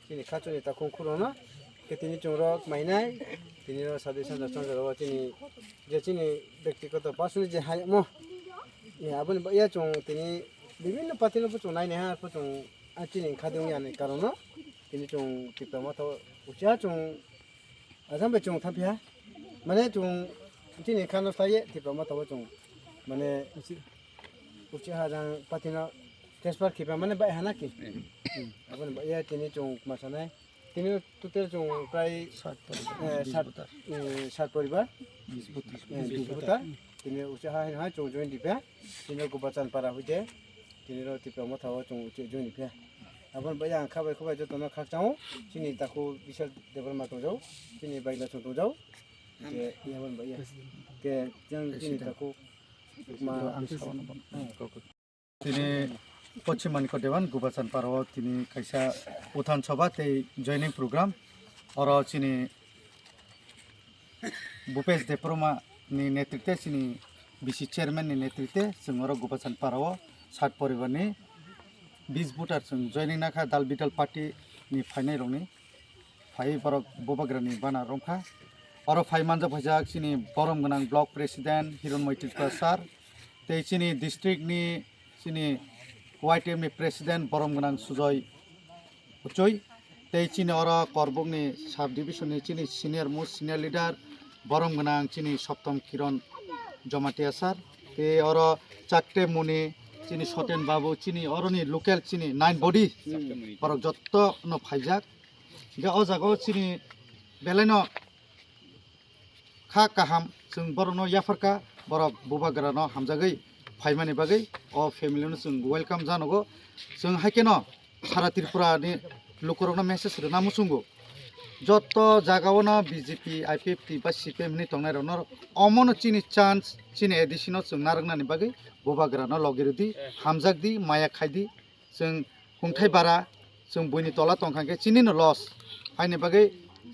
Tini kacu ni takung kurona, ketini cungrok mainai, tini ro sadishan dasar jero tini, jadi ni ব্যক্তিগত pasuni je hai mo, ya abun ya cung tini বিভিন্ন পাতিল পুচুং নাই নেহা পুচুং আচিনি খাদিং ইয়ানি কারণ তিনি চুং টিপা তো উচিয়া চুং আজাম বে চুং থাপিয়া মানে চুং তিনি খানো সাইয়ে টিপা তো চুং মানে উচিয়া হাজাং পাতিনা ট্রান্সফার কিপা মানে বাই হানা কি আপন ইয়া তিনি চুং মাসানাই তিনি তুতের চুং প্রায় 60 পরিবার 20 ভুটার তিনি উচিয়া হাই চুং জয়েন দিপা তিনি গোবাচান পারা হইতে তিনি ro tipe mo thawa chung che joni phe abon ba yang khabai khabai jo tono khak chang chini taku bisal debar ma tong jau chini baila chung tong jau ke yabon ba ya ke jang chini taku ma তিনি পশ্চিম মানিক দেওয়ান গুবাচান পারো তিনি কাইসা উত্থান সভা এই joining programme আর চিনি ভূপেশ দেববর্মা नि नेतृत्वे चिनी बीसी चेयरमैन नि नेतृत्वे जों गुबाचान पाराव 60 परिवारनि 20 भोटार जों जयनिं नाखा दाल बिदाल पार्टी नि फाइनाय रंनि फाइ बरक बोबाग्रानि बाना रंखा और फाइ मानजा फाइजाक चिनी बरम गोनां ब्लक प्रेसिडेंट हिरन मैत्रिका सार ते चिनी डिस्ट्रिक्ट नि चिनी वाइटिएम नि प्रेसिडेंट बरम गोनां सुजय उचय ते चिनी और करबुक नि सब डिविजन नि चिनी सिनियर मोस्ट सिनियर लीडर बरम गोनां चिनी सप्तम किरण जमाटिया सार ते और चाकटे मुनि चिनी सतेन बाबू चिनी औरनि लोकल चिनी 9 बडी पर जत्त न फाइजाक गे अ जागाव चिनी बेलायनो खा काहाम जों बरनो याफरका बर बुबाग्रानो हामजागै फाइमानि बागै अ फेमिलिनो जों वेलकाम जानगो जों हाइकेनो सारा त्रिपुरानि लोकरनो मेसेज रना मुसुंगो যত জায়গাওনো বিজেপি আইপিএফটি বা সিপিএম नि तंनाय रनो अमनो चिनी चान्स चिनी एडिशनो जों नारंनानि बागै बोबाग्रानो लगिरदि हामजागदि माया खायदि जों हुंथाय बारा जों बयनि तला तंखांके चिनिनो लस फायनि बागै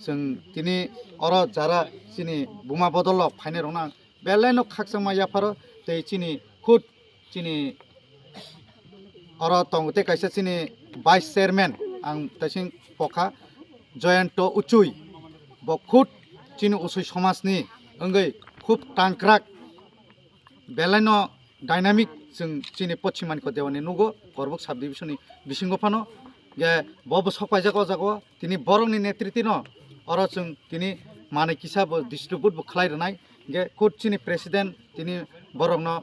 जों तिनि अर जारा चिनी बुमा बदल फायने रंना बेलायनो खाकसामा याफारो ते चिनी खुद चिनी अर तंगते कायसा चिनी वाइस चेयरमैन आं तसिं पखा जयंत उचुई बखुद चिनी उसुई समाजनि अंगै खूब टांक्राक बेलायनो डायनामिक जों चिनी पश्चिम मानिक देवानि नुगो करबुक सब डिविजननि बिसिंगफानो गे बब सपायजागो जागो तिनि बरंनि नेतृत्वनो अर जों तिनि माने किसाब डिस्ट्रिब्यूट बो खलायरनाय गे खुद चिनी प्रेसिडेंट तिनि बरंनो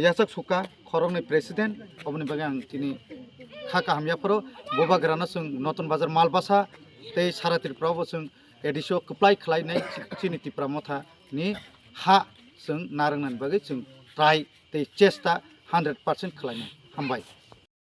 यासक सुका खरंनि प्रेसिडेंट अबनि बागै आं तिनि खाका हामयाफोराव बोबाग्रानो जों नतन बाजार मालबासा ते सारा त्रिपुरावबो जों एडिसो कप्लाय खालायनाय चिनि त्रिपुरा मथानि हा जों नारंनानि बागै जों ट्राय ते चेष्टा 100% खालायनाय हामबाय।